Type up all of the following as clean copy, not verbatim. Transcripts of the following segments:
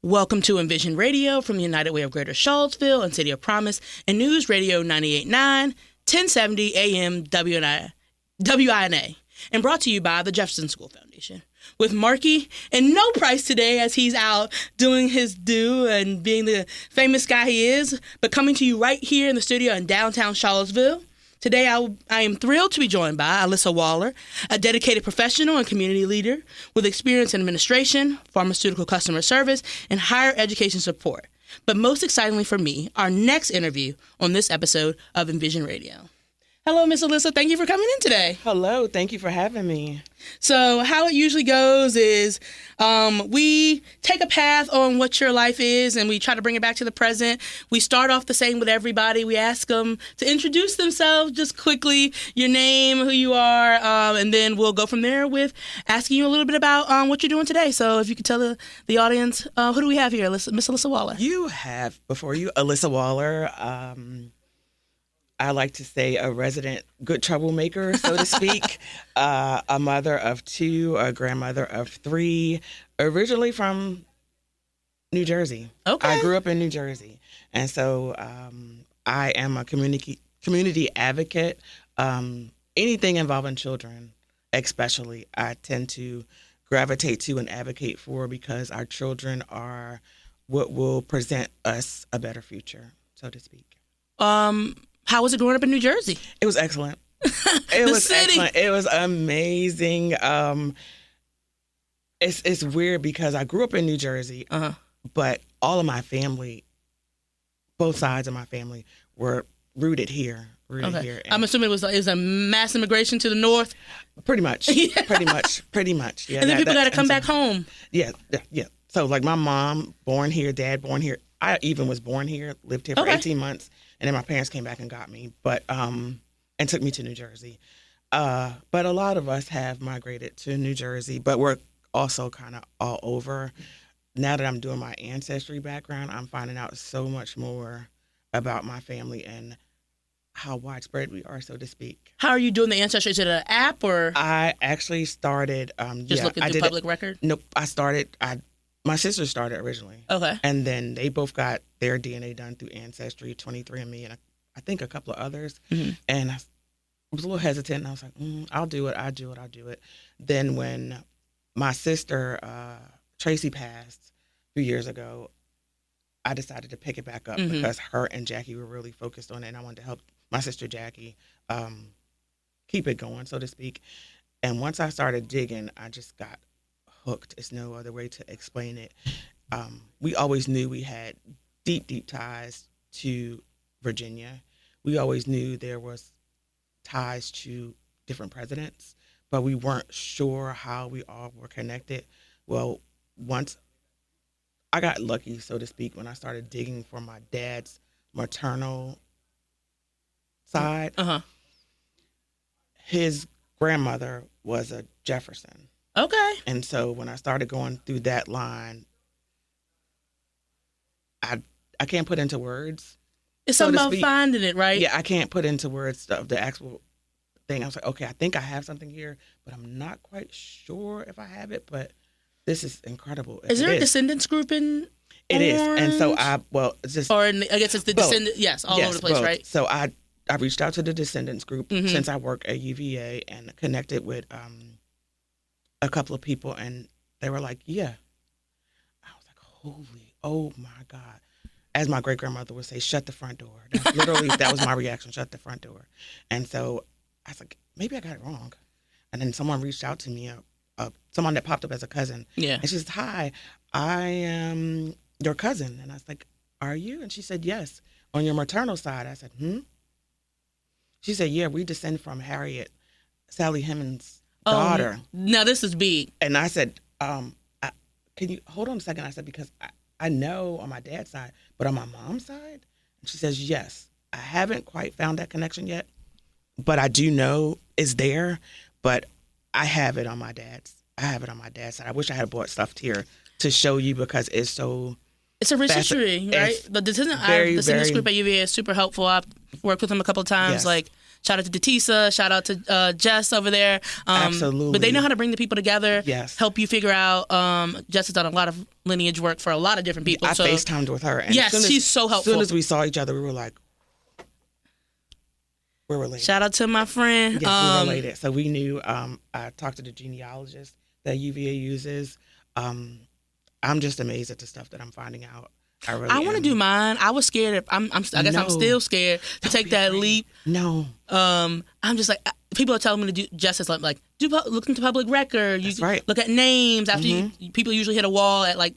Welcome to Envision Radio from the United Way of Greater Charlottesville and City of Promise and News Radio 98.9, 1070 AM WINA, and brought to you by the Jefferson School Foundation. With Marky and no Price today as he's out doing his due and being the famous guy he is, but coming to you right here in the studio in downtown Charlottesville. Today, I am thrilled to be joined by Alyssa Waller, a dedicated professional and community leader with experience in administration, pharmaceutical customer service, and higher education support. But most excitingly for me, our next interview on this episode of Envision Radio. Hello, Miss Alyssa. Thank you for coming in today. Hello. Thank you for having me. So how it usually goes is we take a path on what your life is and we try to bring it back to the present. We start off the same with everybody. We ask them to introduce themselves just quickly, your name, who you are, and then we'll go from there with asking you a little bit about what you're doing today. So if you could tell the audience, who do we have here? Miss Alyssa Waller. You have before you Alyssa Waller. I like to say a resident good troublemaker, so to speak, a mother of two, a grandmother of three, originally from New Jersey. Okay. I grew up in New Jersey. And so I am a community advocate. Anything involving children, especially, I tend to gravitate to and advocate for because our children are what will present us a better future, so to speak. How was it growing up in New Jersey? It was excellent. It was excellent. It was amazing. It's weird because I grew up in New Jersey, but all of my family, both sides of my family, were rooted here. Here. I'm assuming it was a mass immigration to the north. Pretty much. Yeah. Pretty much. Yeah. And then people got to come back home. Yeah. So like my mom, born here, dad, born here. I even was born here, lived here for 18 months. And then my parents came back and got me, and took me to New Jersey. But a lot of us have migrated to New Jersey, but we're also kind of all over. Now that I'm doing my ancestry background, I'm finding out so much more about my family and how widespread we are, so to speak. How are you doing the ancestry? Is it an app or? I actually started. Looking through public record? Nope. My sister started originally. Okay. And then they both got their DNA done through Ancestry, 23andMe, and I think a couple of others. Mm-hmm. And I was a little hesitant, and I was like, I'll do it. Then when my sister, Tracy, passed a few years ago, I decided to pick it back up because her and Jackie were really focused on it, and I wanted to help my sister Jackie keep it going, so to speak. And once I started digging, I just got hooked. It's no other way to explain it. We always knew we had deep ties to Virginia. We always knew there was ties to different presidents, but we weren't sure how we all were connected. Well, once I got lucky, so to speak, when I started digging for my dad's maternal side, his grandmother was a Jefferson. Okay. And so when I started going through that line, I can't put into words. It's something about finding it, right? Yeah, I can't put into words the actual thing. I was like, okay, I think I have something here, but I'm not quite sure if I have it, but this is incredible. Is there a descendants group in It is. And so it's just... Or I guess it's the descendants, yes, all over the place, both. Right? So I reached out to the descendants group since I work at UVA and connected with... a couple of people, and they were like, yeah. I was like, oh my God. As my great-grandmother would say, shut the front door. That was my reaction, shut the front door. And so I was like, maybe I got it wrong. And then someone reached out to me, someone that popped up as a cousin. Yeah. And she said, hi, I am your cousin. And I was like, are you? And she said, yes. On your maternal side. I said, She said, yeah, we descend from Harriet Sally Hemings' daughter. Now this is big. And I said, can you hold on a second? I said, because I know on my dad's side, but on my mom's side? And she says, yes. I haven't quite found that connection yet, but I do know it's there, but I have it on my dad's. side. I wish I had brought stuff here to show you because it's so... It's a rich history, right? The descendants group at UVA is super helpful. worked with them a couple of times. Yes. Like, shout out to Datisa, shout out to Jess over there. Absolutely. But they know how to bring the people together, yes. help you figure out. Jess has done a lot of lineage work for a lot of different people. I FaceTimed with her. And yes, she's so helpful. As soon as we saw each other, we were like, we're related. Shout out to my friend. Yes, we're related. So we knew, I talked to the genealogist that UVA uses. I'm just amazed at the stuff that I'm finding out. I want to do mine. I was scared. I guess I'm still scared to take that leap. No. I'm just like, people are telling me to do justice, like look into public record. That's right. Look at names. After people usually hit a wall at like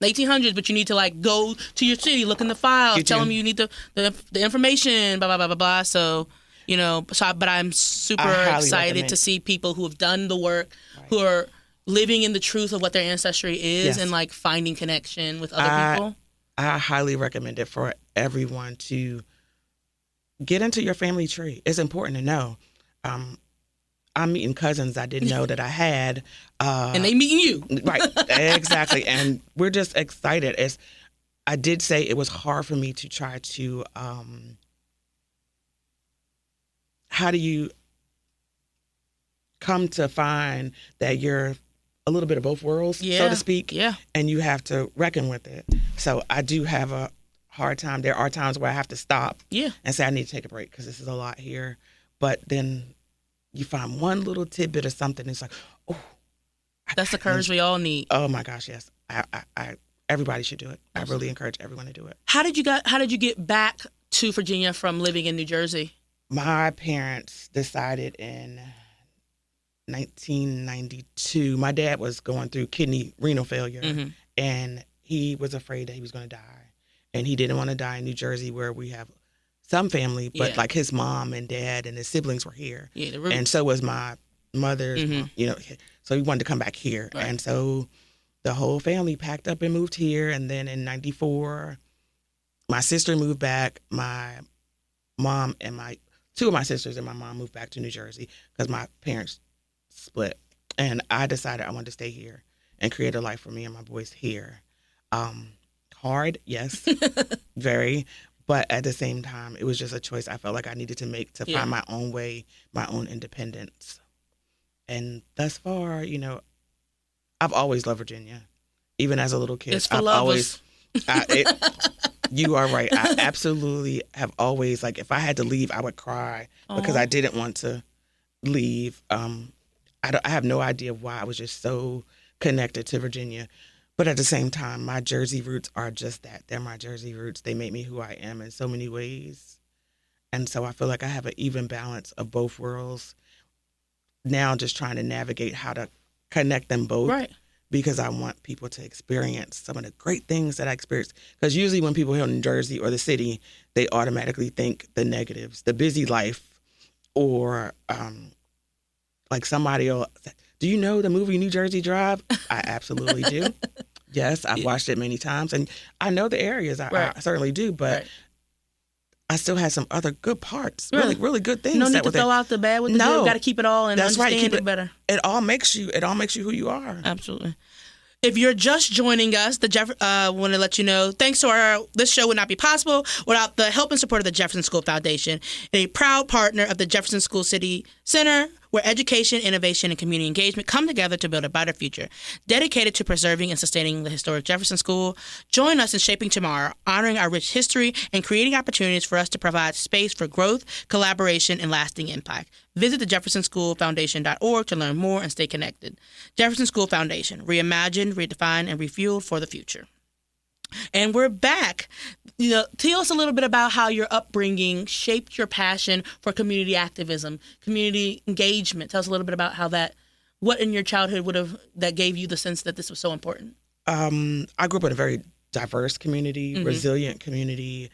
1800s, but you need to like go to your city, look in the files, tell them you need the information, blah, blah, blah, blah, blah. So, but I'm super excited to see people who have done the work, who are living in the truth of what their ancestry is and like finding connection with other people. I highly recommend it for everyone to get into your family tree. It's important to know. I'm meeting cousins I didn't know that I had. And they meeting you. Right, exactly. And we're just excited. I did say it was hard for me to try to, how do you come to find that you're a little bit of both worlds, so to speak, and you have to reckon with it. So I do have a hard time. There are times where I have to stop and say I need to take a break because this is a lot here. But then you find one little tidbit or something, it's like, oh. That's the courage we all need. Oh my gosh, yes. Everybody should do it. Absolutely. I really encourage everyone to do it. How did you get back to Virginia from living in New Jersey? My parents decided in 1992, my dad was going through renal failure, and he was afraid that he was going to die. And he didn't want to die in New Jersey where we have some family, but like his mom and dad and his siblings were here. And so was my mother's mom, so he wanted to come back here. Right. And so the whole family packed up and moved here. And then in 94, my sister moved back. My mom and two of my sisters and my mom moved back to New Jersey because my parents split, and I decided I wanted to stay here and create a life for me and my boys here. Hard, yes, very, but at the same time, it was just a choice I felt like I needed to make to find my own way, my own independence. And thus far, I've always loved Virginia, even as a little kid. It's for lovers. You are right. I absolutely have always, like, if I had to leave, I would cry because I didn't want to leave. I have no idea why I was just so connected to Virginia. But at the same time, my Jersey roots are just that. They're my Jersey roots. They make me who I am in so many ways. And so I feel like I have an even balance of both worlds. Now just trying to navigate how to connect them both. Right. Because I want people to experience some of the great things that I experienced. Because usually when people hear New Jersey or the city, they automatically think the negatives, the busy life, or like somebody will say, do you know the movie New Jersey Drive? I absolutely do. Yes, I've watched it many times. And I know the areas. I certainly do. But I still had some other good parts. Really, really good things. No need to throw out the bad with the good. You got to keep it all and understand it better. It all makes you who you are. Absolutely. If you're just joining us, want to let you know, thanks to this show would not be possible without the help and support of the Jefferson School Foundation, a proud partner of the Jefferson School City Center, where education, innovation, and community engagement come together to build a better future. Dedicated to preserving and sustaining the historic Jefferson School, join us in shaping tomorrow, honoring our rich history, and creating opportunities for us to provide space for growth, collaboration, and lasting impact. Visit the jeffersonschoolfoundation.org to learn more and stay connected. Jefferson School Foundation, reimagined, redefined, and refueled for the future. And we're back. Tell us a little bit about how your upbringing shaped your passion for community activism, community engagement. Tell us a little bit about how what in your childhood that gave you the sense that this was so important. I grew up in a very diverse community, resilient community,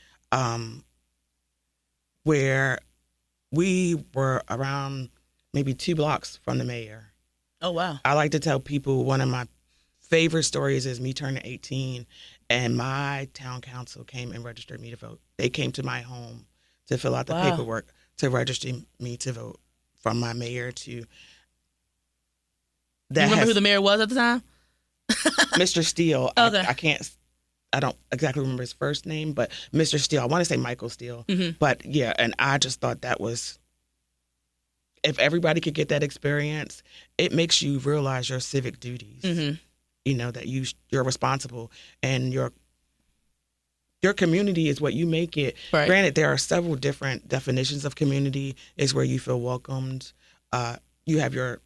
where we were around maybe 2 blocks from the mayor. Oh, wow. I like to tell people one of my favorite stories is me turning 18 and my town council came and registered me to vote. They came to my home to fill out the paperwork to register me to vote, from my mayor to... Remember who the mayor was at the time? Mr. Steele. Okay. I can't I don't exactly remember his first name, but Mr. Steele. I want to say Michael Steele. But yeah, and I just thought that was, if everybody could get that experience, it makes you realize your civic duties. You know, that you're responsible, and your community is what you make it. Right. Granted, there are several different definitions of community. Is where you feel welcomed. You have your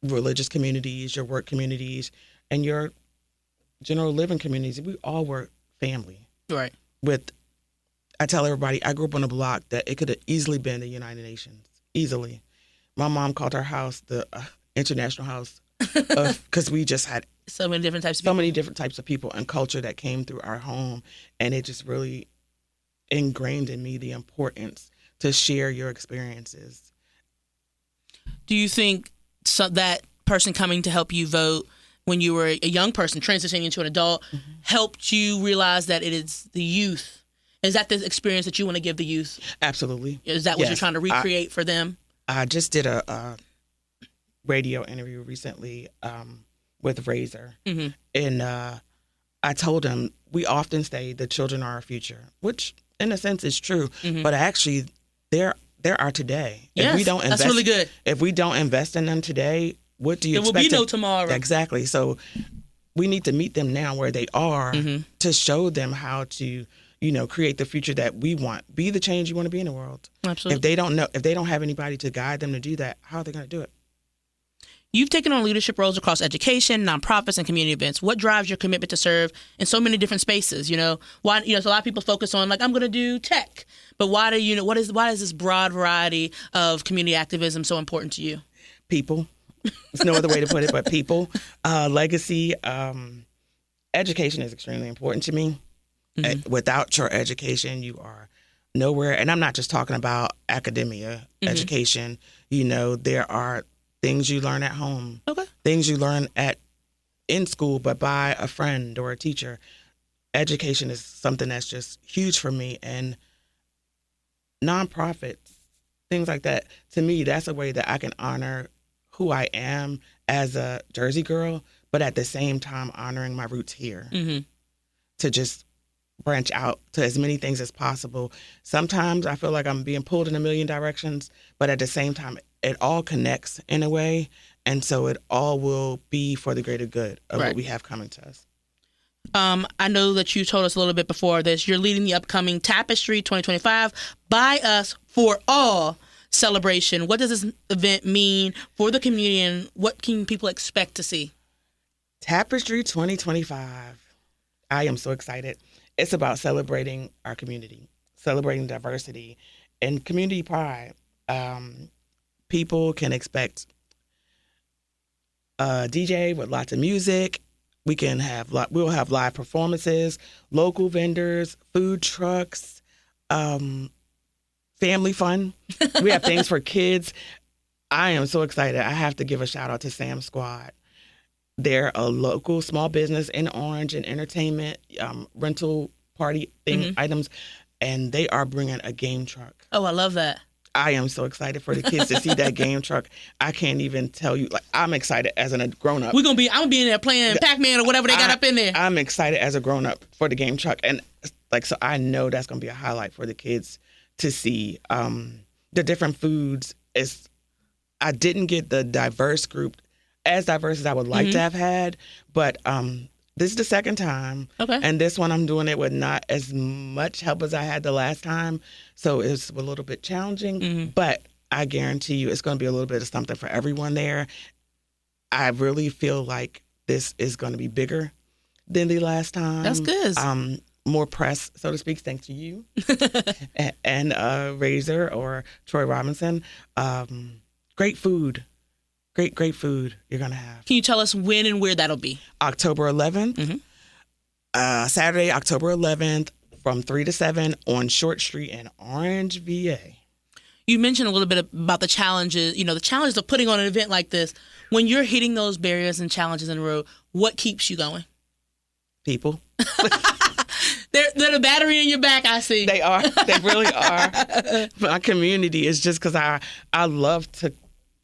religious communities, your work communities, and your general living communities. We all were family. Right. I tell everybody, I grew up on a block that it could have easily been the United Nations. Easily. My mom called our house the international house because we just had so many different types of people and culture that came through our home, and it just really ingrained in me the importance to share your experiences. Do you think that person coming to help you vote when you were a young person transitioning into an adult helped you realize that it is the youth? Is that the experience that you want to give the youth? Absolutely. Is that what you're trying to recreate for them? I just did a radio interview recently with Razor. And I told him, we often say the children are our future, which in a sense is true. But actually, they're our today. Yes, that's really good. If we don't invest in them today, what do you expect? There will be no tomorrow. Exactly. So we need to meet them now where they are to show them how to, create the future that we want. Be the change you want to be in the world. Absolutely. If they don't have anybody to guide them to do that, how are they going to do it? You've taken on leadership roles across education, nonprofits, and community events. What drives your commitment to serve in so many different spaces? Why? So a lot of people focus on I'm going to do tech, but why why is this broad variety of community activism so important to you? People. There's no other way to put it but people. Legacy. Education is extremely important to me. Without your education, you are nowhere. And I'm not just talking about academia, education. There are things you learn at home, things you learn in school, but by a friend or a teacher. Education is something that's just huge for me. And nonprofits, things like that, to me, that's a way that I can honor who I am as a Jersey girl, but at the same time honoring my roots here. To just branch out to as many things as possible. Sometimes I feel like I'm being pulled in a million directions, but at the same time, it all connects in a way, and so it all will be for the greater good of what we have coming to us. I know that you told us a little bit before this. You're leading the upcoming Tapestry 2025 By Us for All celebration. What does this event mean for the community, and what can people expect to see? Tapestry 2025. I am so excited. It's about celebrating our community, celebrating diversity, and community pride. People can expect a DJ with lots of music. We'll have live performances, local vendors, food trucks, family fun. We have things for kids. I am so excited. I have to give a shout out to Sam Squad. They're a local small business in Orange and entertainment, rental party items, and they are bringing a game truck. Oh, I love that. I am so excited for the kids to see that game truck. I can't even tell you. I'm excited as a grown up. I'm gonna be in there playing Pac-Man or whatever they got up in there. I'm excited as a grown up for the game truck, and so I know that's gonna be a highlight for the kids to see. The different foods. I didn't get the diverse group, as diverse as I would like to have had, but this is the second time. Okay. And this one I'm doing it with not as much help as I had the last time. So it's a little bit challenging, but I guarantee you it's going to be a little bit of something for everyone there. I really feel like this is going to be bigger than the last time. That's good. More press, so to speak, thanks to you and Razor or Troy Robinson. Great food. Great food you're going to have. Can you tell us when and where that'll be? October 11th. Saturday, October 11th from 3 to 7 on Short Street in Orange, VA. You mentioned a little bit about the challenges, the challenges of putting on an event like this. When you're hitting those barriers and challenges in the road, what keeps you going? People. They're the battery in your back, I see. They are. They really are. My community is just because I love to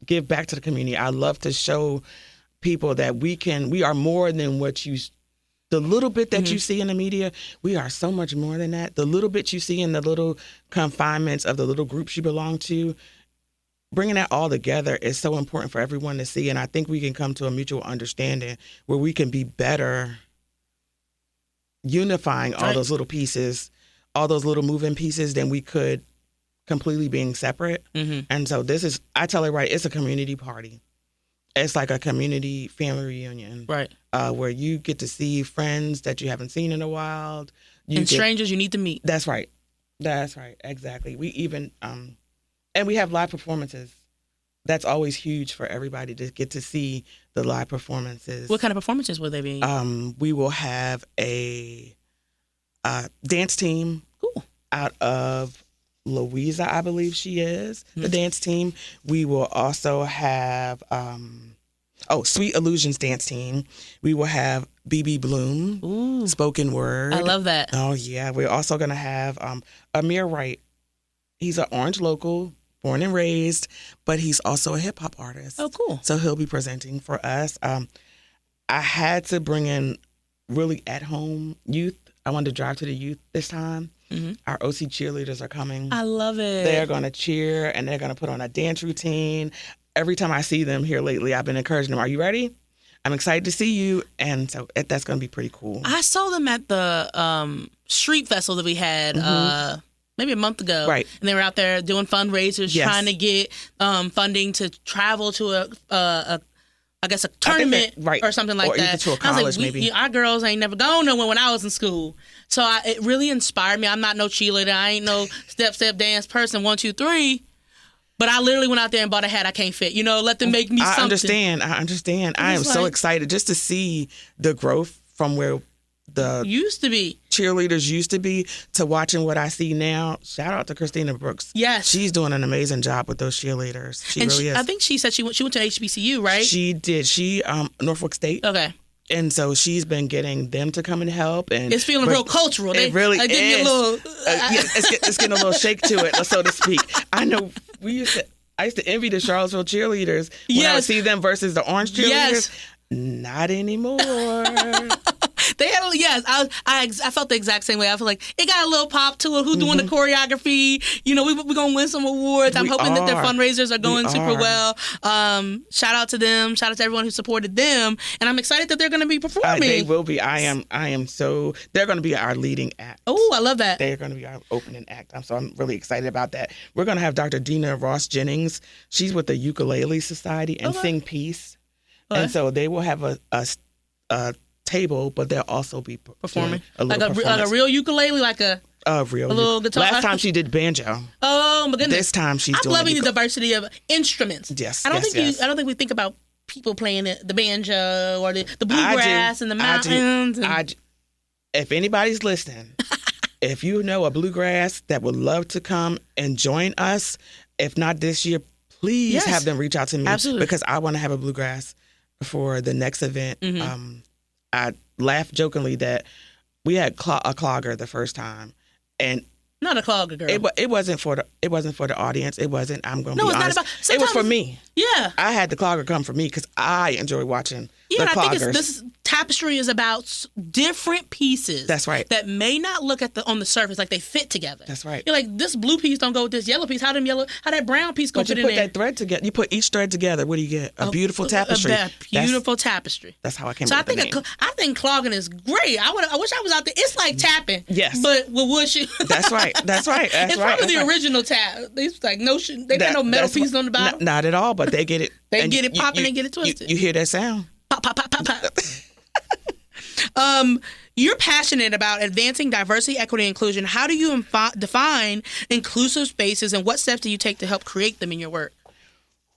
give back to the community. I love to show people that we are more than what you The little bit that you see in the media, we are so much more than that. The little bit you see in the little confinements of the little groups you belong to, bringing that all together is so important for everyone to see. And I think we can come to a mutual understanding where we can be better unifying all those little pieces, all those little moving pieces than we could completely being separate. And so this is, I tell everybody, it's a community party. It's like a community family reunion, right? Where you get to see friends that you haven't seen in a while, strangers you need to meet. That's right, exactly. We even and we have live performances. That's always huge for everybody to get to see the live performances. What kind of performances will they be? We will have a dance team out of Louisa, I believe she is, the dance team. We will also have, Sweet Illusions dance team. We will have BB Bloom, spoken word. I love that. Oh, yeah. We're also going to have Amir Wright. He's an Orange local, born and raised, but he's also a hip-hop artist. Oh, cool. So he'll be presenting for us. I had to bring in really at-home youth. I wanted to drive to the youth this time. Our OC cheerleaders are coming. I love it. They're going to cheer and they're going to put on a dance routine. Every time I see them here lately, I've been encouraging them. Are you ready? I'm excited to see you. And so that's going to be pretty cool. I saw them at the street festival that we had maybe a month ago. Right. And they were out there doing fundraisers, trying to get funding to travel to I guess a tournament or something like or that. Or to a college, I was like, maybe. Our girls ain't never gone nowhere when I was in school. So it really inspired me. I'm not no cheerleader. I ain't no step dance person, 1, 2, 3. But I literally went out there and bought a hat I can't fit. Let them make me something. I understand. I am so excited just to see the growth from where the used to be cheerleaders used to be to watching what I see now. Shout out to Christina Brooks. Yes, she's doing an amazing job with those cheerleaders. She really is. I think she said she went to HBCU, right? She did. She Norfolk State. Okay. And so she's been getting them to come and help, and it's feeling real cultural. It really is. A little, it's getting a little shake to it, so to speak. I know I used to envy the Charlottesville cheerleaders when I would see them versus the Orange cheerleaders. Yes. Not anymore. They had I felt the exact same way. I feel like it got a little pop to it. Who's doing the choreography? We're gonna win some awards. I'm hoping that their fundraisers are going super well. Shout out to them. Shout out to everyone who supported them. And I'm excited that they're gonna be performing. They will be. I am so. They're gonna be our leading act. Oh, I love that. They're gonna be our opening act. I'm really excited about that. We're gonna have Dr. Dina Ross Jennings. She's with the Ukulele Society and Sing Peace. Okay. And so they will have a table, but they'll also be performing like a real ukulele, like a little guitar. Last time she did banjo. Oh my goodness! This time she's doing. I'm loving the diversity of instruments. Yes, I don't think we think about people playing the banjo or the bluegrass and the mountains. If anybody's listening, if you know a bluegrass that would love to come and join us, if not this year, please have them reach out to me. Absolutely. Because I want to have a bluegrass for the next event. I laughed jokingly that we had a clogger the first time, and not a clogger, girl. It wasn't for the audience. It wasn't. I'm going to be honest. It was for me. Yeah, I had the clogger come for me because I enjoy watching the cloggers. I think this Tapestry is about different pieces. That's right. That may not look on the surface like they fit together. That's right. You're like, this blue piece don't go with this yellow piece. How that brown piece go fit in there? But you put that thread together. You put each thread together. What do you get? A beautiful tapestry. Tapestry. That's how I came up with the name. I think clogging is great. I wish I was out there. It's like tapping. Yes. But with wood shoes. That's right. It's probably the original tap. It's like they got no metal pieces on the bottom. Not at all, but they get it. They get it popping and get it twisted. You hear that sound? Pop, pop, pop, pop, pop. You're passionate about advancing diversity, equity, and inclusion. How do you define inclusive spaces, and what steps do you take to help create them in your work?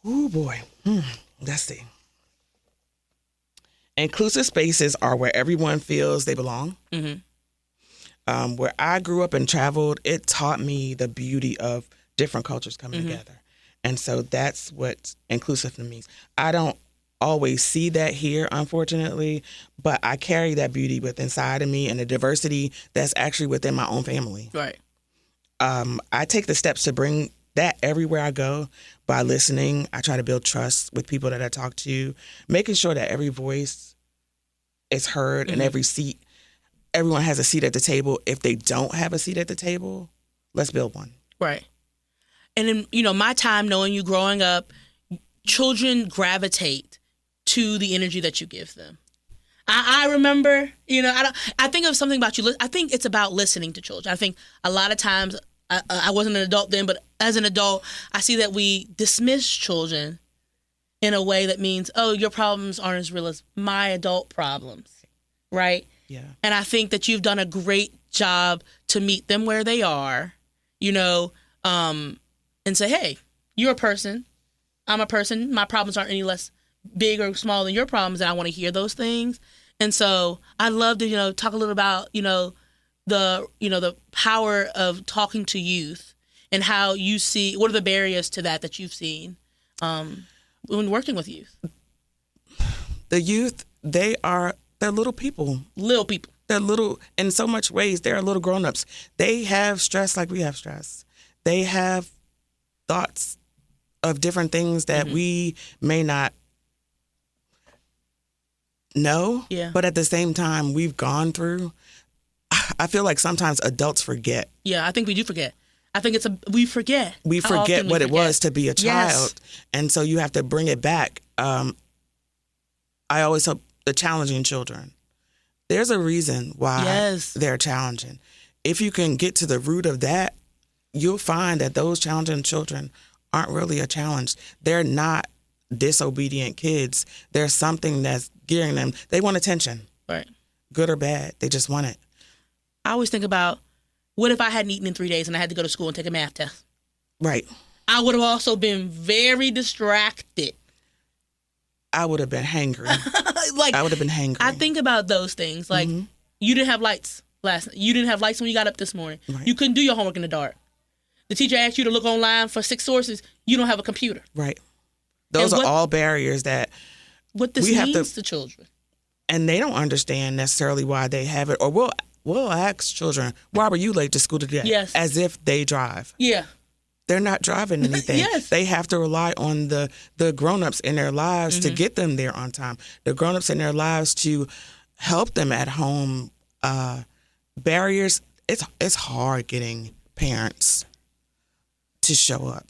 Oh, boy. Let's see. Inclusive spaces are where everyone feels they belong. Where I grew up and traveled, it taught me the beauty of different cultures coming together. And so that's what inclusive means. I don't always see that here, unfortunately, but I carry that beauty within inside of me and the diversity that's actually within my own family. Right. I take the steps to bring that everywhere I go by listening. I try to build trust with people that I talk to, making sure that every voice is heard and everyone has a seat at the table. If they don't have a seat at the table, let's build one. Right. And in, you know, my time knowing you growing up, children gravitate to the energy that you give them. I remember, you know, I think of something about you. I think it's about listening to children. I think a lot of times, I wasn't an adult then, but as an adult, I see that we dismiss children in a way that means, oh, your problems aren't as real as my adult problems, right? Yeah. And I think that you've done a great job to meet them where they are, you know, and say, hey, you're a person. I'm a person. My problems aren't any less big or small than your problems, and I want to hear those things. And so I'd love to, you know, talk a little about, the power of talking to youth and how you see, what are the barriers to that you've seen when working with youth? The youth, they're little people. Little people. They're little, in so much ways, they're little grown-ups. They have stress like we have stress. They have thoughts of different things that we may not know, but at the same time, we've gone through. I feel like sometimes adults forget. Yeah, I think we do forget. I think we forget. We forget what it was to be a child. Yes. And so you have to bring it back. I always help the challenging children. There's a reason why they're challenging. If you can get to the root of that, you'll find that those challenging children aren't really a challenge. They're not disobedient kids. There's something that's gearing them. They want attention. Right. Good or bad. They just want it. I always think about, what if I hadn't eaten in 3 days and I had to go to school and take a math test? Right. I would have also been very distracted. I would have been hangry. I would have been hangry. I think about those things. Like, you didn't have lights last night. You didn't have lights when you got up this morning. Right. You couldn't do your homework in the dark. The teacher asked you to look online for 6 sources. You don't have a computer. Right. Those are all barriers that what this means to children. And they don't understand necessarily why they have it. Or we'll ask children, why were you late to school today? Yes. As if they drive. Yeah. They're not driving anything. Yes. They have to rely on the grown-ups in their lives to get them there on time. The grown-ups in their lives to help them at home. Barriers, it's hard getting parents to show up.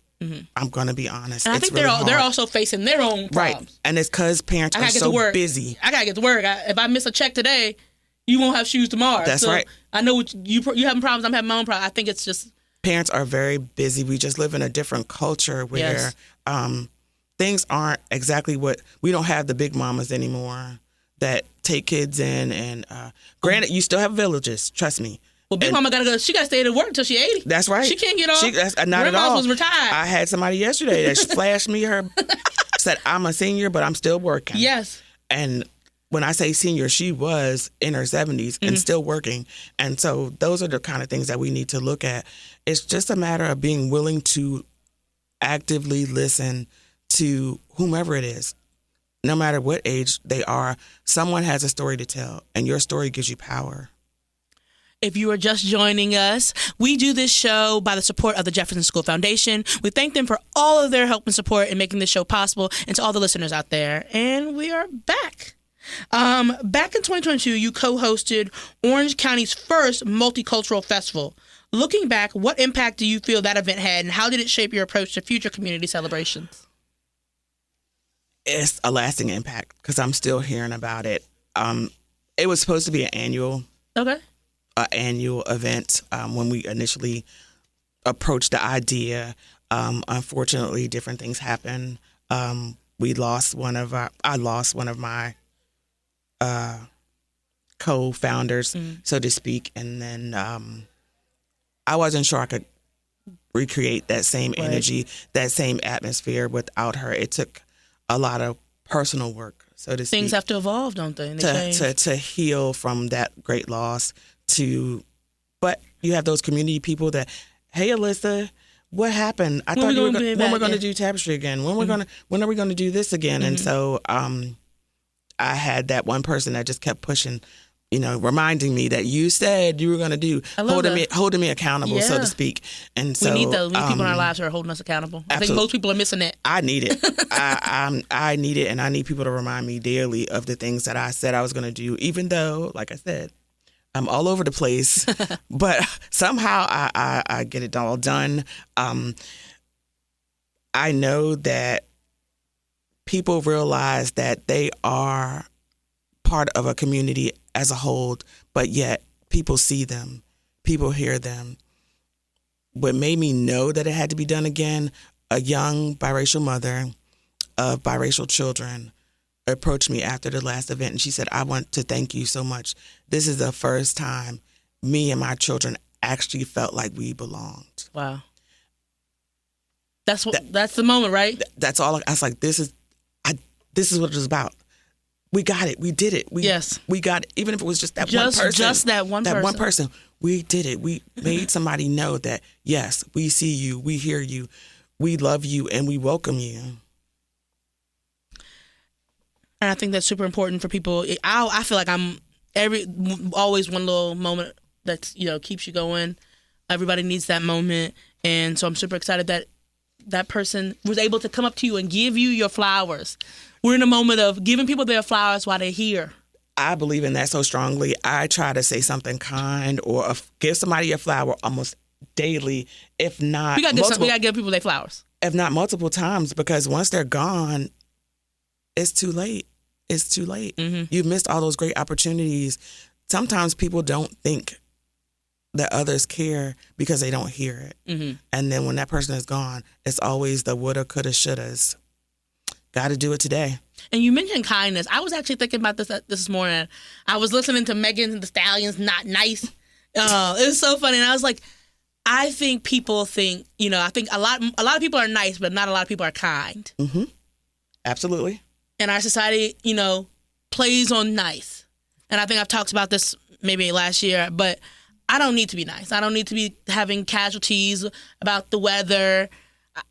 I'm going to be honest. And I think they're also facing their own problems. Right. And it's because parents are so busy. I got to get to work. If I miss a check today, you won't have shoes tomorrow. That's right. I know you having problems. I'm having my own problems. I think it's just... Parents are very busy. We just live in a different culture where things aren't exactly what... We don't have the big mamas anymore that take kids in. And granted, you still have villages. Trust me. Well, Big Mama gotta go. She gotta stay at work until she's 80. That's right. She can't get off. Not at all. Was retired. I had somebody yesterday that flashed me said, I'm a senior, but I'm still working. Yes. And when I say senior, she was in her 70s and still working. And so those are the kind of things that we need to look at. It's just a matter of being willing to actively listen to whomever it is. No matter what age they are, someone has a story to tell, and your story gives you power. If you are just joining us, we do this show by the support of the Jefferson School Foundation. We thank them for all of their help and support in making this show possible, and to all the listeners out there. And we are back. Back in 2022, you co-hosted Orange County's first multicultural festival. Looking back, what impact do you feel that event had, and how did it shape your approach to future community celebrations? It's a lasting impact because I'm still hearing about it. It was supposed to be an annual event when we initially approached the idea. Unfortunately, different things happened. I lost one of my co-founders, so to speak, and then I wasn't sure I could recreate that same energy, that same atmosphere without her. It took a lot of personal work, so to speak. Things have to evolve, don't they? To heal from that great loss. But you have those community people that, hey, Alyssa, what happened? I thought when we're going to do Tapestry again? When are we going to do this again? And so I had that one person that just kept pushing. reminding me that you said you were going to do, holding me accountable, so to speak. And so we need those. We need people in our lives who are holding us accountable. I think most people are missing that. I need it. I need it, and I need people to remind me daily of the things that I said I was going to do, even though, like I said, I'm all over the place, but somehow I get it all done. I know that people realize that they are part of a community as a whole, but yet people see them, people hear them. What made me know that it had to be done again, a young biracial mother of biracial children approached me after the last event, and she said, I want to thank you so much. This is the first time me and my children actually felt like we belonged. Wow. That's the moment, right? That's all. I was like, this is what it was about. We got it. We did it. We got it. Even if it was just that one person. Just that one person. That one person. We did it. We made somebody know that, yes, we see you, we hear you, we love you, and we welcome you. And I think that's super important for people. I feel like I'm always one little moment that keeps you going. Everybody needs that moment. And so I'm super excited that person was able to come up to you and give you your flowers. We're in a moment of giving people their flowers while they're here. I believe in that so strongly. I try to say something kind or give somebody a flower almost daily, if not we gotta give people their flowers. If not multiple times, because once they're gone, it's too late. It's too late. Mm-hmm. You've missed all those great opportunities. Sometimes people don't think that others care because they don't hear it. Mm-hmm. And then when that person is gone, it's always the woulda, coulda, shouldas. Got to do it today. And you mentioned kindness. I was actually thinking about this morning. I was listening to Megan Thee Stallion's Not Nice. It was so funny. And I was like, I think people think, I think a lot of people are nice, but not a lot of people are kind. Mm-hmm. Absolutely. And our society, plays on nice. And I think I've talked about this maybe last year, but I don't need to be nice. I don't need to be having casualties about the weather.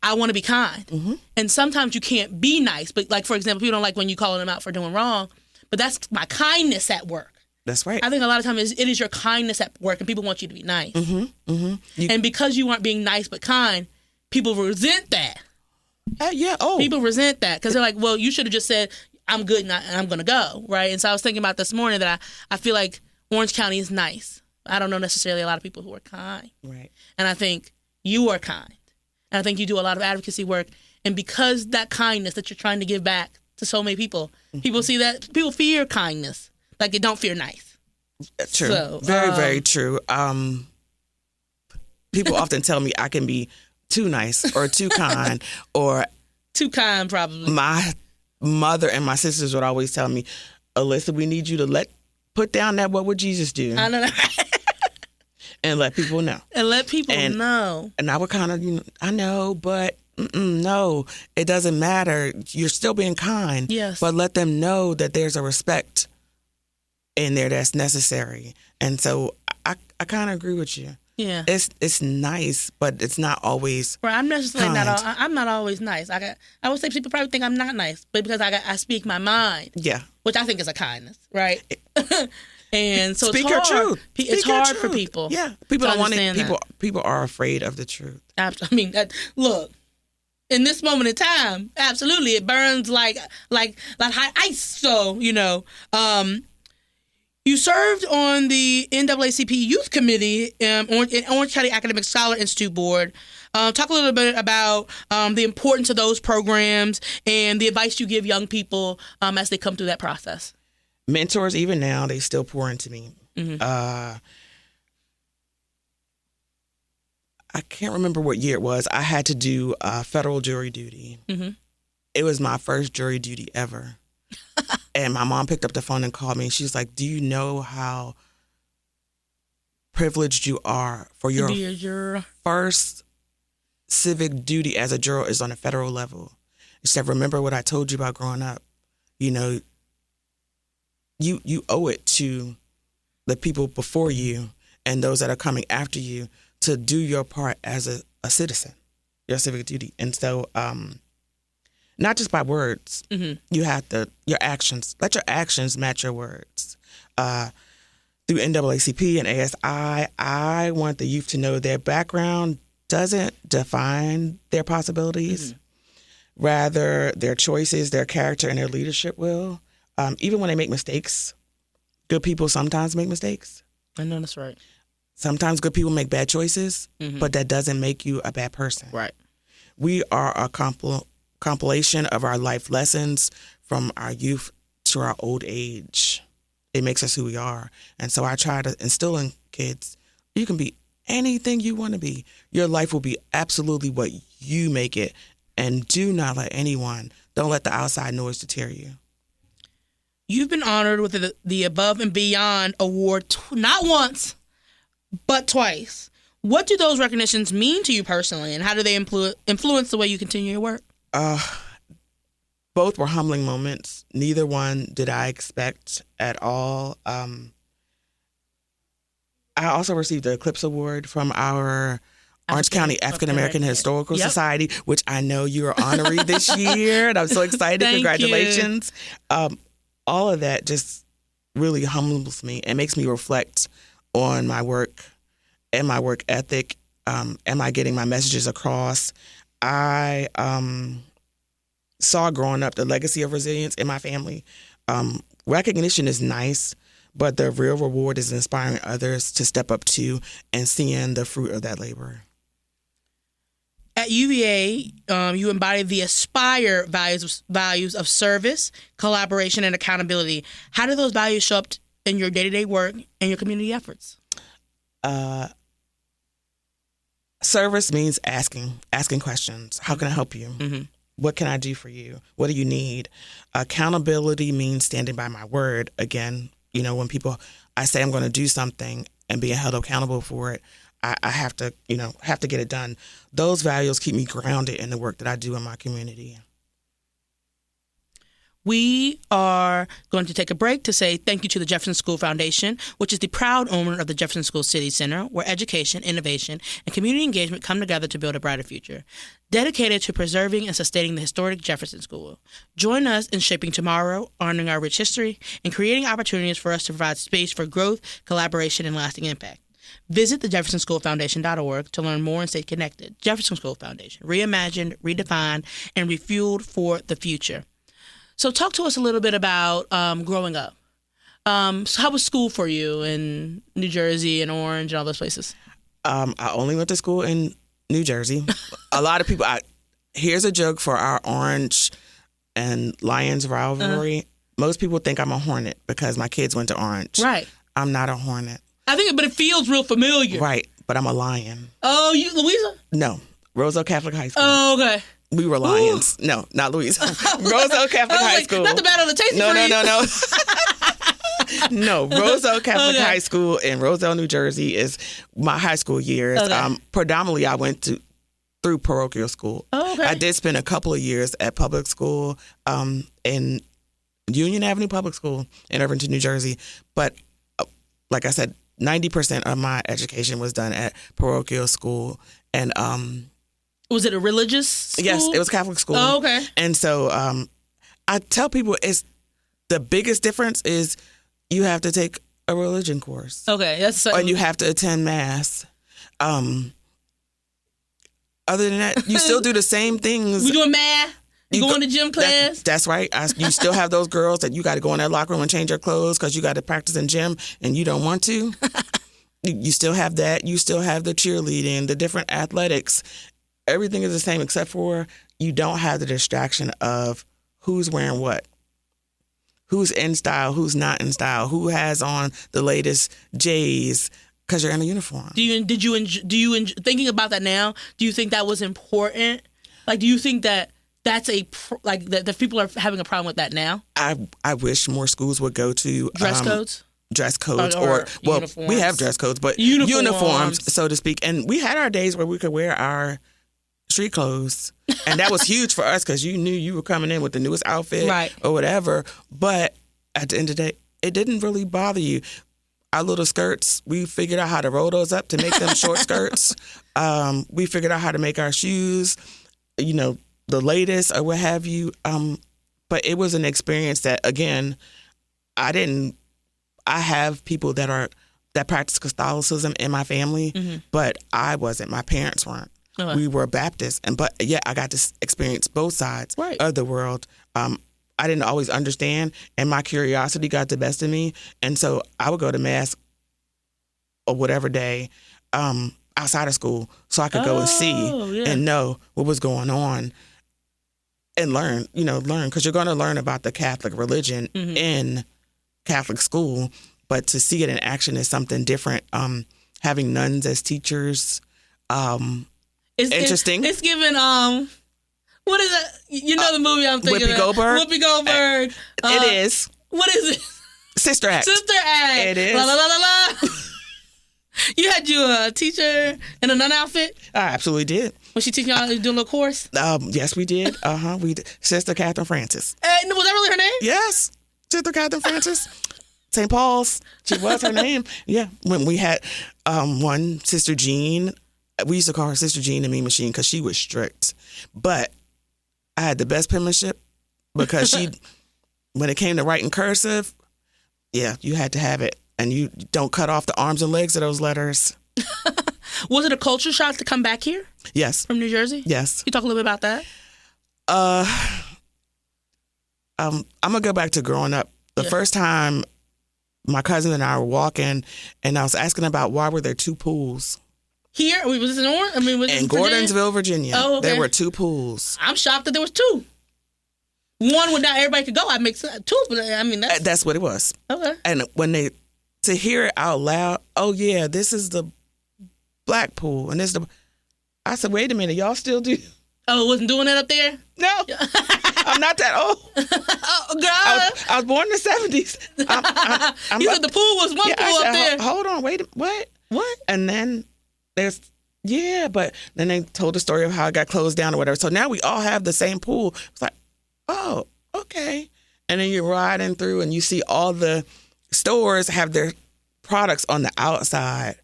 I want to be kind. Mm-hmm. And sometimes you can't be nice. But like, for example, people don't like when you call them out for doing wrong. But that's my kindness at work. That's right. I think a lot of times it is your kindness at work and people want you to be nice. Mm-hmm. Mm-hmm. And because you aren't being nice but kind, people resent that. Yeah. Oh. People resent that because they're like, well, you should have just said, I'm good and I'm going to go. Right. And so I was thinking about this morning that I feel like Orange County is nice. I don't know necessarily a lot of people who are kind. Right. And I think you are kind. And I think you do a lot of advocacy work. And because that kindness that you're trying to give back to so many people, mm-hmm. people see that. People fear kindness. Like they don't fear nice. True. So, very, very true. People often tell me I can be too nice or too kind or... Too kind, probably. My mother and my sisters would always tell me, Alyssa, we need you to put down that what would Jesus do? I know. And let people know. And let people know. And I would kind of, I know, but no, it doesn't matter. You're still being kind. Yes. But let them know that there's a respect in there that's necessary. And so I kind of agree with you. Yeah. It's nice, but it's not always right. I'm necessarily kind. I'm not always nice. I would say people probably think I'm not nice, but because I speak my mind. Yeah. Which I think is a kindness, right? And so speak it's hard. Your truth. It's hard for people. Yeah, people don't want it. People are afraid of the truth. I mean, look, in this moment in time, absolutely, it burns like hot ice. So you served on the NAACP Youth Committee in Orange County Academic Scholar Institute Board. Talk a little bit about the importance of those programs and the advice you give young people as they come through that process. Mentors, even now, they still pour into me. Mm-hmm. I can't remember what year it was. I had to do federal jury duty. Mm-hmm. It was my first jury duty ever. And my mom picked up the phone and called me. And she's like, do you know how privileged you are for your first civic duty as a juror is on a federal level? She said, remember what I told you about growing up. You owe it to the people before you and those that are coming after you to do your part as a citizen, your civic duty. And so not just by words, mm-hmm. you have your actions. Let your actions match your words. through NAACP and ASI, I want the youth to know their background doesn't define their possibilities. Rather, their choices, their character, and their leadership will. Even when they make mistakes, good people sometimes make mistakes. I know that's right. Sometimes good people make bad choices, but that doesn't make you a bad person. Right. We are a compilation of our life lessons from our youth to our old age. It makes us who we are. And so I try to instill in kids, you can be anything you want to be. Your life will be absolutely what you make it. And do not let anyone, don't let the outside noise deter you. You've been honored with the Above and Beyond Award not once, but twice. What do those recognitions mean to you personally, and how do they influence the way you continue your work? Both were humbling moments. Neither one did I expect at all. I also received the Eclipse Award from our Orange County African American Historical Society, which I know you're honorary this year, and I'm so excited. Congratulations. All of that just really humbles me and makes me reflect on my work and my work ethic. Am I getting my messages across? I saw growing up the legacy of resilience in my family. Recognition is nice, but the real reward is inspiring others to step up to and seeing the fruit of that labor. At UVA, you embody the ASPIRE values of service, collaboration, and accountability. How do those values show up in your day-to-day work and your community efforts? Service means asking questions. How can I help you? What can I do for you? What do you need? Accountability means standing by my word. Again, when I say I'm going to do something and being held accountable for it, I have to get it done. Those values keep me grounded in the work that I do in my community. We are going to take a break to say thank you to the Jefferson School Foundation, which is the proud owner of the Jefferson School City Center, where education, innovation, and community engagement come together to build a brighter future. Dedicated to preserving and sustaining the historic Jefferson School. Join us in shaping tomorrow, honoring our rich history, and creating opportunities for us to provide space for growth, collaboration, and lasting impact. Visit thejeffersonschoolfoundation.org to learn more and stay connected. Jefferson School Foundation, reimagined, redefined, and refueled for the future. So talk to us a little bit about growing up. So how was school for you in New Jersey and Orange and all those places? I only went to school in New Jersey. A lot of people, here's a joke for our Orange and Lions rivalry. Most people think I'm a Hornet because my kids went to Orange. Right. I'm not a Hornet. But it feels real familiar. Right, but I'm a Lion. Oh, you, Louisa? No, Roselle Catholic High School. Oh, okay. We were Lions. Ooh. No, not Louisa. Roselle Catholic High School. Not the battle of the Tasty No. No, Roselle Catholic High School in Roselle, New Jersey is my high school years. Okay. Predominantly, I went through parochial school. Oh, okay. I did spend a couple of years at public school in Union Avenue Public School in Irvington, New Jersey. But like I said, 90% of my education was done at parochial school. And was it a religious school? Yes, it was Catholic school. Oh, okay. And so I tell people the biggest difference is you have to take a religion course. Okay. And you have to attend Mass. Other than that, you still do the same things. We doing math? You going to gym class? That's right. You still have those girls that you got to go in that locker room and change your clothes because you got to practice in gym and you don't want to. You still have that. You still have the cheerleading, the different athletics. Everything is the same except for you don't have the distraction of who's wearing what, who's in style, who's not in style, who has on the latest J's because you're in a uniform. Thinking about that now, do you think that was important? Like, do you think that that's that people are having a problem with that now? I wish more schools would go to dress codes. Dress codes or uniforms. We have dress codes, but uniforms, so to speak. And we had our days where we could wear our street clothes, and that was huge for us because you knew you were coming in with the newest outfit, right, or whatever. But at the end of the day, it didn't really bother you. Our little skirts, we figured out how to roll those up to make them short skirts. We figured out how to make our shoes, the latest or what have you. But it was an experience that, again, I have people that are that practiced Catholicism in my family, but I wasn't. My parents weren't. We were Baptist, but I got to experience both sides of the world. I didn't always understand, and my curiosity got the best of me, and so I would go to mass or whatever day outside of school, so I could go and see and know what was going on, and learn, because you're going to learn about the Catholic religion in Catholic school, but to see it in action is something different. Having nuns as teachers, it's interesting. It's given, what is that? You know the movie I'm thinking Whoopi Goldberg? Whoopi Goldberg. It is. What is it? Sister Act. Sister Act. It is. La la la la la. You had a teacher in a nun outfit? I absolutely did. Was she teaching y'all to do a little course? Yes, we did. We did. Sister Catherine Francis. Was that really her name? Yes. Sister Catherine Francis. St. Paul's. She was her name. Yeah. When we had one, Sister Jean. We used to call her Sister Jean and Me Machine because she was strict. But I had the best penmanship because when it came to writing cursive, you had to have it. And you don't cut off the arms and legs of those letters. Was it a culture shock to come back here? Yes. From New Jersey? Yes. Can you talk a little bit about that? I'm going to go back to growing up. The first time my cousin and I were walking, and I was asking about why were there 2 pools. Here? Was this in Orange? Was in Gordonsville, Virginia. Oh, okay. There were 2 pools. I'm shocked that there was 2. One where not everybody could go. I make 2, but that's what it was. Okay. And when to hear it out loud, this is the black pool, and this is I said, wait a minute, y'all still do? Oh, it wasn't doing that up there? No, I'm not that old. Oh, God. I was born in the 70s. You said the pool was one pool up there. Hold on, wait, what? What? And then there's, but then they told the story of how it got closed down or whatever. So now we all have the same pool. It's like, oh, okay. And then you're riding through and you see all the stores have their products on the outside.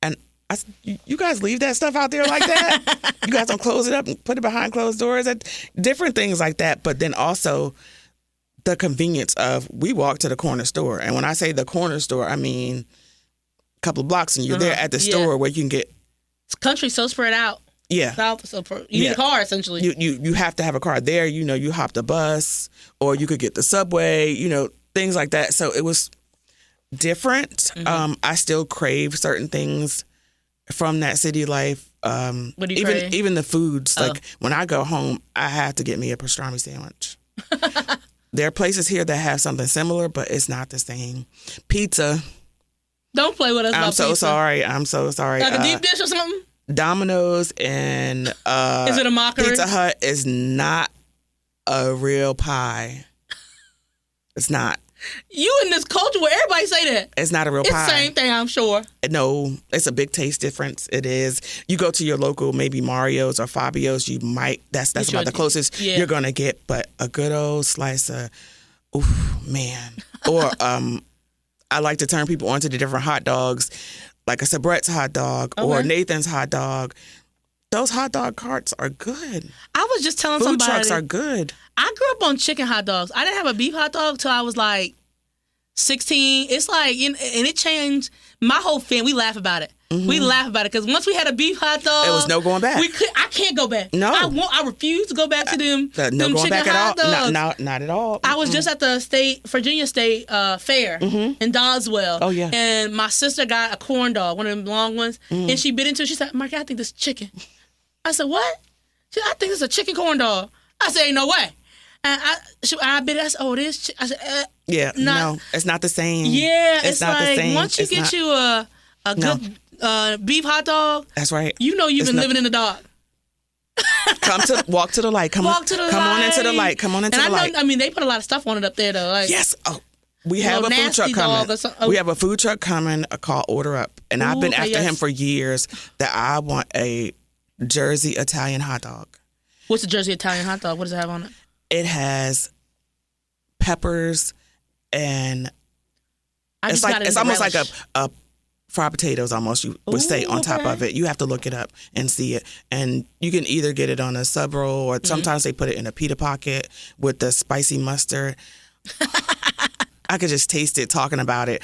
And I said, you guys leave that stuff out there like that? You guys don't close it up and put it behind closed doors? Different things like that. But then also the convenience of we walk to the corner store. And when I say the corner store, I mean a couple of blocks and you're there at the store where you can get... It's country so spread out. Yeah. South, so you need a car, essentially. You have to have a car there. You hop the bus or you could get the subway, things like that. So it was different. I still crave certain things from that city life. What do you crave? Even the foods. Like when I go home, I have to get me a pastrami sandwich. There are places here that have something similar, but it's not the same. Pizza. Don't play with us about pizza. I'm so sorry. Like a deep dish or something? Domino's and is it a mockery? Pizza Hut is not a real pie. It's not. You in this culture where everybody say that. It's not a real pie. It's the same thing, I'm sure. No, it's a big taste difference. It is. You go to your local, maybe Mario's or Fabio's, you might, that's about the closest you're going to get. But a good old slice of, man. Or I like to turn people onto the different hot dogs, like a Sabret's hot dog or Nathan's hot dog. Those hot dog carts are good. I was just telling somebody. Food trucks are good. I grew up on chicken hot dogs. I didn't have a beef hot dog till I was like 16. It's like, and it changed. My whole family, we laugh about it. Mm-hmm. We laugh about it because once we had a beef hot dog, there was no going back. I can't go back. No, I refuse to go back to them. No them going back at all. Dogs. Not at all. I was just at the Virginia State Fair in Doswell. Oh yeah. And my sister got a corn dog, one of them long ones, and she bit into it. She said, "Mark, I think this is chicken." I said, "What?" She said, "I think this is a chicken corn dog." I said, "Ain't no way." And I bit it. I said, "Oh, it is." I said, "Yeah, no, it's not the same." Yeah, it's not like the same. Once you get you a good beef hot dog, that's right. You know you've been living in the dark. Walk to the light. Come on into the light. Come on into the light. I mean, they put a lot of stuff on it up there, though. Like, yes. Oh, we have a food truck coming. We have a food truck coming called Order Up, and I've been after him for years. That I want a Jersey Italian hot dog. What's a Jersey Italian hot dog? What does it have on it? It has peppers and it's almost like a fried potatoes almost, you would say, on top of it. You have to look it up and see it. And you can either get it on a sub roll or sometimes they put it in a pita pocket with the spicy mustard. I could just taste it talking about it.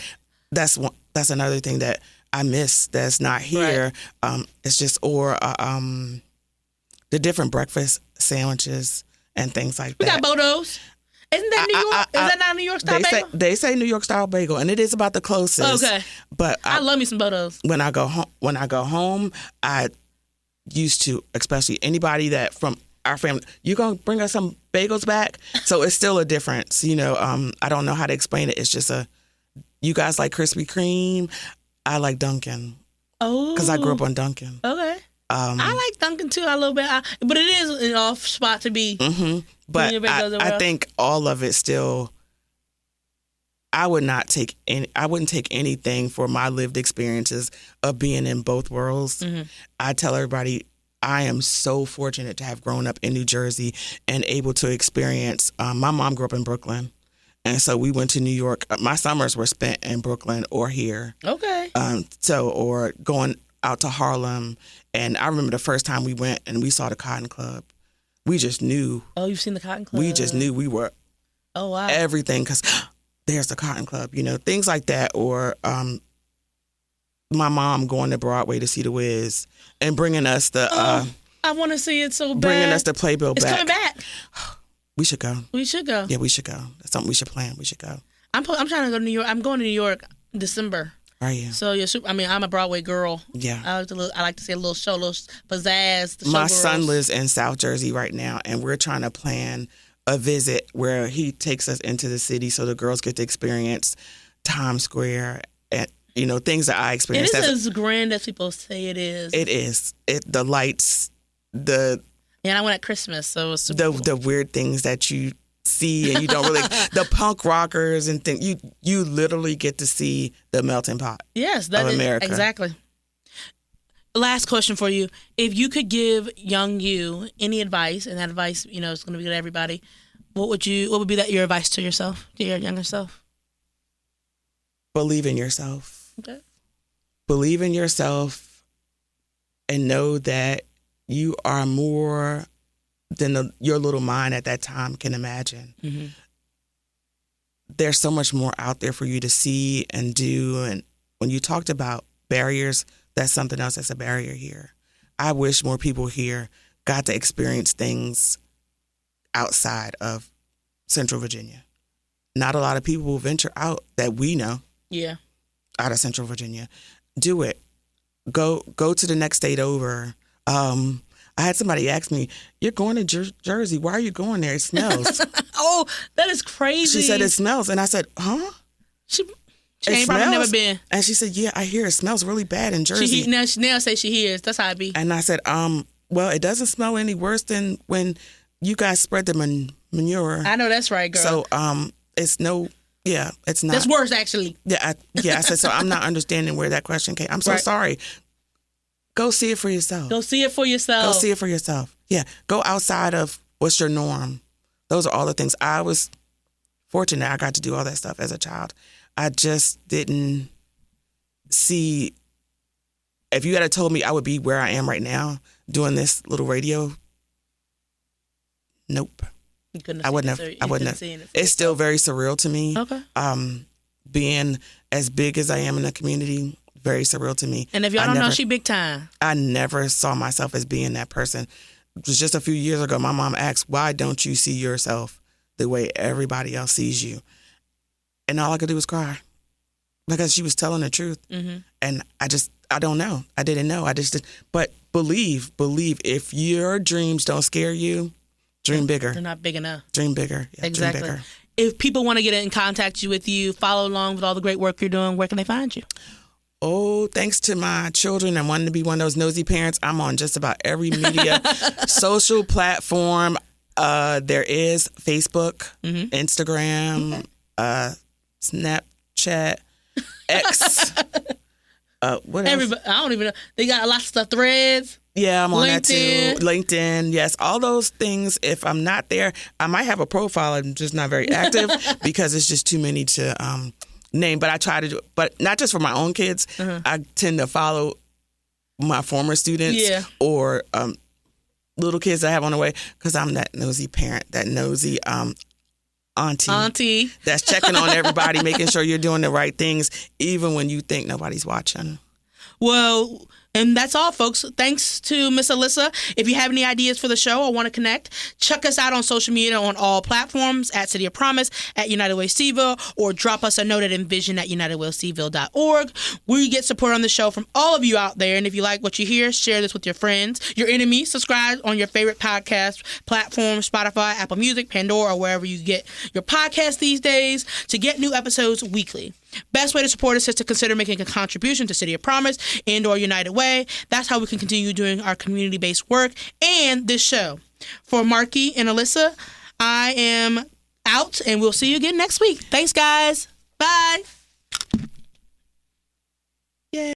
That's one. That's another thing that I miss that's not here. Right. It's just, or the different breakfast sandwiches and things like that. We got Bodo's. Isn't that New York? Is that not New York style bagel? They say New York style bagel, and it is about the closest. Okay. But I love me some Bodo's. When I go home, I used to, especially anybody that from our family, you gonna bring us some bagels back? So it's still a difference, you know. I don't know how to explain it. It's just you guys like Krispy Kreme. I like Dunkin'. Oh. Because I grew up on Dunkin'. Okay. I like Dunkin' too a little bit, but it is an off spot to be. Mm-hmm. But I think all of it still. I wouldn't take anything for my lived experiences of being in both worlds. Mm-hmm. I tell everybody I am so fortunate to have grown up in New Jersey and able to experience. My mom grew up in Brooklyn, and so we went to New York. My summers were spent in Brooklyn or here. Okay. Or going out to Harlem. And I remember the first time we went and we saw the Cotton Club. We just knew. Oh, you've seen the Cotton Club? We just knew we were. Oh, wow. Everything, because there's the Cotton Club, you know, things like that. Or my mom going to Broadway to see The Wiz and bringing us the. I want to see it so bad. Bringing us the Playbill back. It's coming back. We should go. We should go. Yeah, we should go. That's something we should plan. We should go. I'm trying to go to New York. I'm going to New York in December. Are you? So I'm a Broadway girl. Yeah. I like to see a little show, a little pizzazz. My son lives in South Jersey right now, and we're trying to plan a visit where he takes us into the city so the girls get to experience Times Square and, you know, things that I experienced. It is as grand as people say it is. It is. The lights, and I went at Christmas, so it was super cool. The weird things that you see and you don't really the punk rockers and things, you literally get to see the melting pot. Yes, that of is America. Exactly. Last question for you: if you could give young you any advice, and that advice, you know, is going to be good to everybody, what would be your advice to yourself, to your younger self? Believe in yourself. Okay. Believe in yourself, and know that you are more than your little mind at that time can imagine. Mm-hmm. There's so much more out there for you to see and do. And when you talked about barriers, that's something else that's a barrier here. I wish more people here got to experience things outside of Central Virginia. Not a lot of people will venture out that we know. Yeah. Out of Central Virginia. Do it. Go to the next state over. I had somebody ask me, "You're going to Jersey. Why are you going there? It smells." Oh, that is crazy. She said, "It smells." And I said, "Huh?" She ain't probably never been. And she said, "Yeah, I hear it smells really bad in Jersey." She now say she hears. That's how it be. And I said, well, it doesn't smell any worse than when you guys spread the manure. I know that's right, girl. So, it's not. That's worse, actually. Yeah, I said, so I'm not understanding where that question came. I'm so sorry. Go see it for yourself. Go see it for yourself. Go see it for yourself. Yeah. Go outside of what's your norm. Those are all the things. I was fortunate I got to do all that stuff as a child. I just didn't see. If you had told me I would be where I am right now doing this little radio, nope. You couldn't have I wouldn't have. It's still very surreal to me. Okay. Being as big as I am in the community, very surreal to me. And if y'all don't know, she big time. I never saw myself as being that person. It was just a few years ago, my mom asked, "Why don't you see yourself the way everybody else sees you?" And all I could do was cry because she was telling the truth. Mm-hmm. And I don't know. I didn't know. But believe. If your dreams don't scare you, dream bigger. They're not big enough. Dream bigger. Yeah, exactly. Dream bigger. If people want to get in contact with you, follow along with all the great work you're doing, where can they find you? Oh, thanks to my children and wanting to be one of those nosy parents, I'm on just about every media social platform. There is Facebook, mm-hmm. Instagram, Snapchat, X. What else? Everybody, I don't even know. They got a lot of stuff. Threads. Yeah, I'm on that too. LinkedIn, yes. All those things. If I'm not there, I might have a profile. I'm just not very active because it's just too many to name. But I try to do it. But not just for my own kids. Uh-huh. I tend to follow my former students or little kids that I have on the way because I'm that nosy parent, that nosy auntie that's checking on everybody, making sure you're doing the right things, even when you think nobody's watching. Well, and that's all, folks. Thanks to Miss Alyssa. If you have any ideas for the show or want to connect, check us out on social media on all platforms at City of Promise, at United Way Seville, or drop us a note at envision@unitedwayseville.org. We get support on the show from all of you out there. And if you like what you hear, share this with your friends, your enemies. Subscribe on your favorite podcast platform, Spotify, Apple Music, Pandora, or wherever you get your podcasts these days, to get new episodes weekly. Best way to support us is to consider making a contribution to City of Promise and or United Way. That's how we can continue doing our community-based work and this show. For Marky and Alyssa, I am out, and we'll see you again next week. Thanks, guys. Bye.